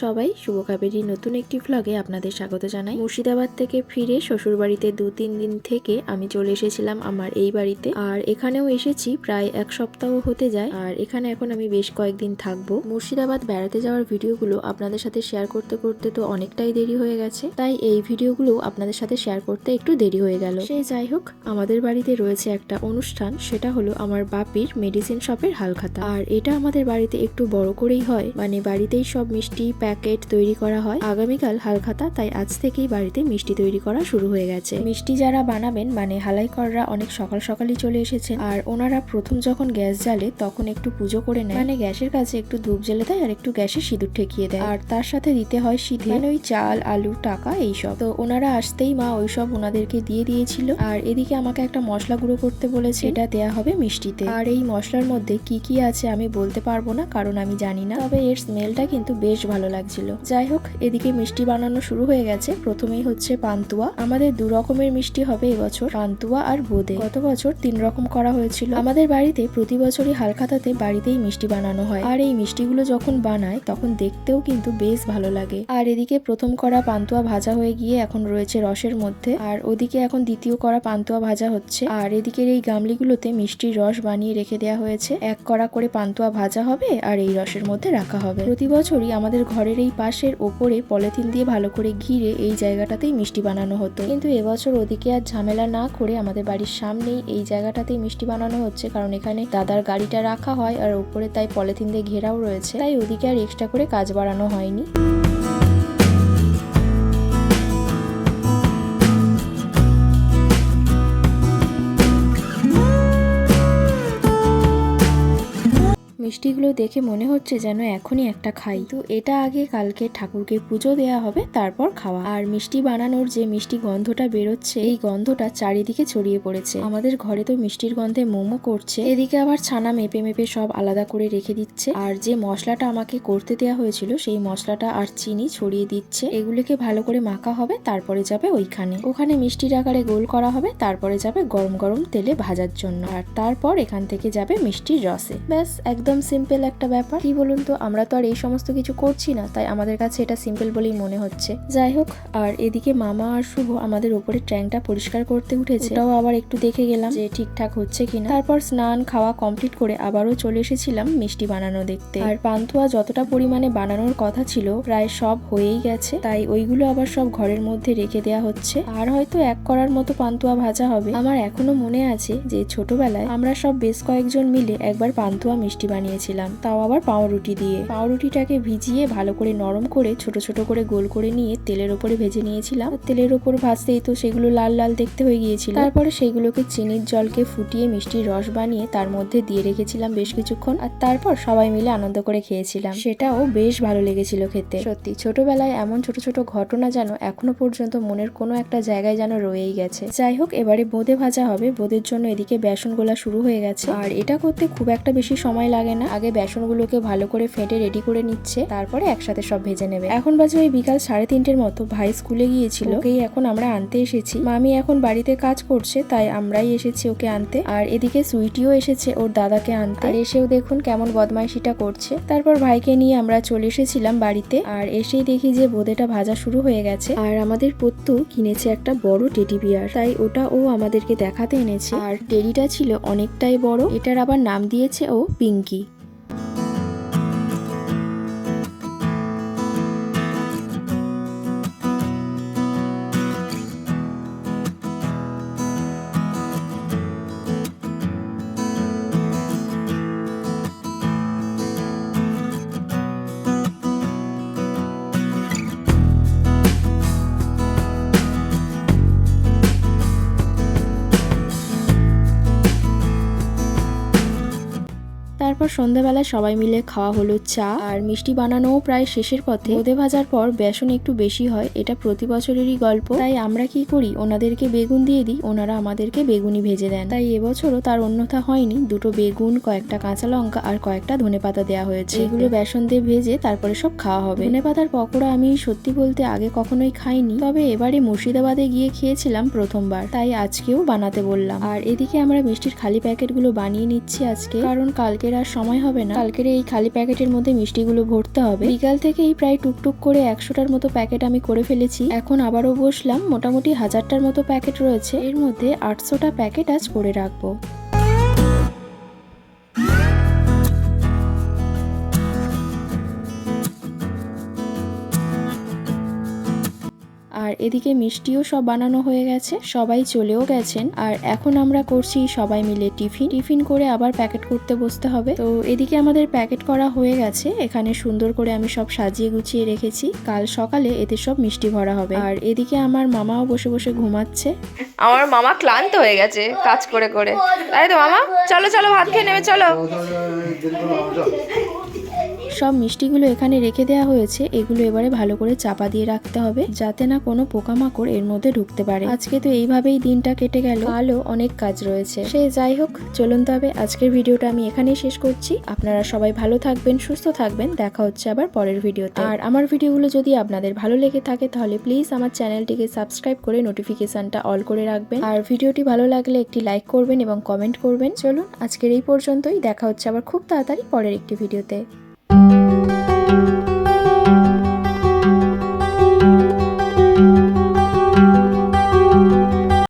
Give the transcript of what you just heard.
সবাই, শুভ কাবেরীর নতুন একটি ভ্লগে আপনাদের স্বাগত জানাই। মুর্শিদাবাদ থেকে ফিরে শ্বশুর বাড়িতে 2-3 দিন থেকে আমি চলে এসেছিলাম আমার এই বাড়িতে। আর এখানেও এসেছি প্রায় 1 সপ্তাহ হতে যায়। আর এখানে এখন আমি বেশ কয়েকদিন থাকবো। মুর্শিদাবাদ বেড়াতে যাওয়ার ভিডিওগুলো আপনাদের সাথে শেয়ার করতে করতে তো অনেকটাই দেরি হয়ে গেছে, তাই এই ভিডিওগুলো আপনাদের সাথে শেয়ার করতে একটু দেরি হয়ে গেল। সেই যাই হোক, আমাদের বাড়িতে রয়েছে একটা অনুষ্ঠান, সেটা হলো আমার বাপির মেডিসিন শপের হালখাতা। আর এটা আমাদের বাড়িতে একটু বড় করেই হয়, মানে বাড়িতেই সব মিষ্টি প্যাকেট তৈরি করা হয়। আগামীকাল হালখাতা, তাই আজ থেকেই বাড়িতে মিষ্টি তৈরি করা শুরু হয়ে গেছে। মিষ্টি যারা বানাবেন মানে হালাইকররা অনেক সকাল সকালই চলে এসেছেন। আর ওনারা প্রথম যখন গ্যাস জ্বালে তখন একটু পুজো করে নেয়, মানে গ্যাসের কাছে একটু ধূপ জ্বেলে দেয় আর একটু গ্যাসে সিঁদুর ঠেকিয়ে দেয়। আর তার সাথে দিতে হয় সিধে, মানে ওই চাল আলু টাকা এইসব। তো ওনারা আসতেই মা ওইসব ওনাদেরকে দিয়ে দিয়েছিল। আর এদিকে আমাকে একটা মশলা গুঁড়ো করতে বলেছে, এটা দেয়া হবে মিষ্টিতে। আর এই মশলার মধ্যে কি কি আছে আমি বলতে পারবো না, কারণ আমি জানি না, তবে এর স্মেলটা কিন্তু বেশ ভালো লাগছিল। যাই হোক, এদিকে মিষ্টি বানানো শুরু হয়ে গেছে। প্রথমেই হচ্ছে পান্তুয়া। আমাদের 2 রকমের মিষ্টি হবে এবছর, পান্তুয়া আর বোঁদে। গত বছর 3 রকম করা হয়েছিল। আমাদের বাড়িতে প্রতি বছরই হালখাতাতে বাড়িতেই মিষ্টি বানানো হয়। আর এই মিষ্টিগুলো যখন বানায় তখন দেখতেও কিন্তু বেশ ভালো লাগে। আর এদিকে প্রথম করা পান্তুয়া ভাজা হয়ে গিয়ে এখন রয়েছে রসের মধ্যে, আর ওদিকে এখন দ্বিতীয় করা পান্তুয়া ভাজা হচ্ছে। আর এদিকের এই গামলিগুলোতে মিষ্টির রস বানিয়ে রেখে দেওয়া হয়েছে। 1 কড়া করে পান্তুয়া ভাজা হবে আর এই রসের মধ্যে রাখা হবে। প্রতি বছরই আমাদের ঘরের এই পাশের ওপরে পলিথিন দিয়ে ভালো করে ঘিরে এই জায়গাটাতেই মিষ্টি বানানো হতো, কিন্তু এবছর ওদিকে আর ঝামেলা না করে আমাদের বাড়ির সামনেই এই জায়গাটাতেই মিষ্টি বানানো হচ্ছে, কারণ এখানে দাদার গাড়িটা রাখা হয় আর ওপরে তাই পলিথিন দিয়ে ঘেরাও রয়েছে, তাই ওদিকে আর এক্সট্রা করে কাজ বাড়ানো হয়নি। মিষ্টিগুলো দেখে মনে হচ্ছে যেন এখনই একটা খাই। তো এটা আগে কালকে ঠাকুরকে পুজো দেয়া হবে, তারপর খাওয়া। আর মিষ্টি বানানোর যে মিষ্টি গন্ধটা বেরোচ্ছে, এই গন্ধটা চারিদিকে ছড়িয়ে পড়েছে। আমাদের ঘরে তো মিষ্টির গন্ধে মোমো করছে, এদিকে আবার ছানা মেপে মেপে সব আলাদা করে রেখে দিচ্ছে। আর যে মশলাটা আমাকে করতে দেওয়া হয়েছিল সেই মশলাটা আর চিনি ছড়িয়ে দিচ্ছে। এগুলোকে ভালো করে মাখা হবে, তারপরে যাবে ওখানে মিষ্টির আকারে গোল করা হবে, তারপরে যাবে গরম গরম তেলে ভাজার জন্য। আর তারপর এখান থেকে যাবে মিষ্টির রসে। ব্যাস, একদম সিম্পল একটা ব্যাপার। কি বলুন তো, আমরা তো আর এই সমস্ত কিছু করছি না, তাই আমাদের কাছে এটা সিম্পল বলেই মনে হচ্ছে। যাই হোক, আর এদিকে মামা আর শুভ আমাদের উপরে ট্যাঙ্কটা পরিষ্কার করতে উঠেছে, ওটাও আবার একটু দেখে গেলাম যে ঠিকঠাক হচ্ছে কিনা। তারপর স্নান খাওয়া কমপ্লিট করে আবারও চলে এসেছিলাম মিষ্টি বানানো দেখতে। আর পান্তুয়া যতটা পরিমাণে বানানোর কথা ছিল প্রায় সব হয়েই গেছে, তাই ওইগুলো আবার সব ঘরের মধ্যে রেখে দেওয়া হচ্ছে। আর হয়তো 1 কড়ার মতো পান্তুয়া ভাজা হবে। আমার এখনো মনে আছে যে ছোটবেলায় আমরা সব বেশ কয়েকজন মিলে একবার পান্তুয়া মিষ্টি বানিয়েছিলাম, তাও আবার পাউরুটি দিয়ে। পাউরুটিটাকে ভিজিয়ে ভালো করে নরম করে ছোট ছোট করে গোল করে নিয়ে তেলের ওপরে ভেজে নিয়েছিলাম। তেলের ওপর ভাজতেই তো সেগুলো লাল লাল দেখতে হয়ে গিয়েছিল। তারপরে সেগুলোকে চিনির জলকে ফুটিয়ে মিষ্টির রস বানিয়ে তার মধ্যে দিয়ে রেখেছিলাম বেশ কিছুক্ষণ। আর তারপর সবাই মিলে আনন্দ করে খেয়েছিলাম, সেটাও বেশ ভালো লেগেছিল খেতে। সত্যি ছোটবেলায় এমন ছোট ছোট ঘটনা যেন এখনো পর্যন্ত মনের কোনো একটা জায়গায় যেন রয়েই গেছে। যাই হোক, এবারে বোঁদে ভাজা হবে। বোঁদের জন্য এদিকে বেসন গোলা শুরু হয়ে গেছে। আর এটা করতে খুব একটা বেশি সময় লাগে না। আগে বেসনগুলোকে ভালো করে ফেটে রেডি করে নিচ্ছে, তারপরে একসাথে সব ভেজে নেবে। এখন বাজে ওই বিকাল 3:30-এর মতো। ভাই স্কুলে গিয়েছিল, ওকেই এখন আমরা আনতে এসেছি। মামি এখন বাড়িতে কাজ করছে, তাই আমরাই এসেছি ওকে আনতে। আর এদিকে সুইটিও এসেছে ওর দাদাকে আনতে। আর এসেও দেখুন কেমন বদমাইশিটা করছে। তারপর ভাইকে নিয়ে আমরা চলে এসেছিলাম বাড়িতে। আর এসেই দেখি যে বোঁদেটা ভাজা শুরু হয়ে গেছে। আর আমাদের পত্তু কিনেছে একটা বড় টেডি বিয়ার, তাই ওটা ও আমাদেরকে দেখাতে এনেছে। আর টেডিটা ছিল অনেকটাই বড়, এটার আবার নাম দিয়েছে ও পিঙ্কি। তারপর সন্ধ্যাবেলায় সবাই মিলে খাওয়া হলো চা। আর মিষ্টি বানানোও প্রায় শেষের পথে। বোঁদে ভাজার পর বেসন একটু বেশি হয়, এটা প্রতি বছরেরই গল্প। তাই আমরা কি করি, ওনাদেরকে বেগুন দিয়ে দিই, ওনারা আমাদেরকে বেগুনি ভেজে দেন। তাই এবছরও তার অন্যথা হয়নি। 2টো বেগুন, কয়েকটা কাঁচা লঙ্কা আর কয়েকটা ধনেপাতা দেওয়া হয়েছে। এগুলো বেসন দিয়ে ভেজে তারপরে সব খাওয়া হবে। ধনেপাতার পকোড়া আমি সত্যি বলতে আগে কখনোই খাইনি, তবে এবারে মুর্শিদাবাদে গিয়ে খেয়েছিলাম প্রথমবার, তাই আজকেও বানাতে বললাম। আর এদিকে আমরা মিষ্টির খালি প্যাকেটগুলো বানিয়ে নিচ্ছি আজকে, কারণ কালকের আর আর সময় হবে না, কালকের এই খালি প্যাকেটের মধ্যে মিষ্টিগুলো ভরতে হবে। বিকাল থেকেই প্রায় টুকটুক করে 100টার মতো প্যাকেট আমি করে ফেলেছি। এখন আবারও বসলাম, মোটামুটি 1000টার মতো প্যাকেট রয়েছে, এর মধ্যে 800টা প্যাকেট আজ করে রাখবো। আর এদিকে মিষ্টিও সব বানানো হয়ে গেছে, সবাই চলেও গেছেন। আর এখন আমরা করছি সবাই মিলে টিফিন করে আবার প্যাকেট করতে বসতে হবে। তো এদিকে আমাদের প্যাকেট করা হয়ে গেছে, এখানে সুন্দর করে আমি সব সাজিয়ে গুছিয়ে রেখেছি, কাল সকালে এতে সব মিষ্টি ভরা হবে। আর এদিকে আমার মামাও বসে বসে ঘুমাচ্ছে। আমার মামা ক্লান্ত হয়ে গেছে কাজ করে করে, তাই তো মামা? চলো চলো ভাত খেয়ে নেবে, চলো। সব মিষ্টিগুলো এখানে রেখে দেওয়া হয়েছে, এগুলো এবারে ভালো করে চাপা দিয়ে রাখতে হবে যাতে না কোনো পোকামাকড় এর মধ্যে ঢুকতে পারে। আজকে তো এইভাবেই দিনটা কেটে গেল, কালও অনেক কাজ রয়েছে। সে যাই হোক, চলুন তবে আজকের ভিডিওটা আমি এখানেই শেষ করছি। আপনারা সবাই ভালো থাকবেন, সুস্থ থাকবেন, দেখা হচ্ছে আবার পরের ভিডিওতে। আর আমার ভিডিওগুলো যদি আপনাদের ভালো লেগে থাকে তাহলে প্লিজ আমার চ্যানেলটিকে সাবস্ক্রাইব করে নোটিফিকেশনটা অল করে রাখবেন। আর ভিডিওটি ভালো লাগলে একটি লাইক করবেন এবং কমেন্ট করবেন। চলুন আজকের এই পর্যন্তই, দেখা হচ্ছে আবার খুব তাড়াতাড়ি পরের একটি ভিডিওতে।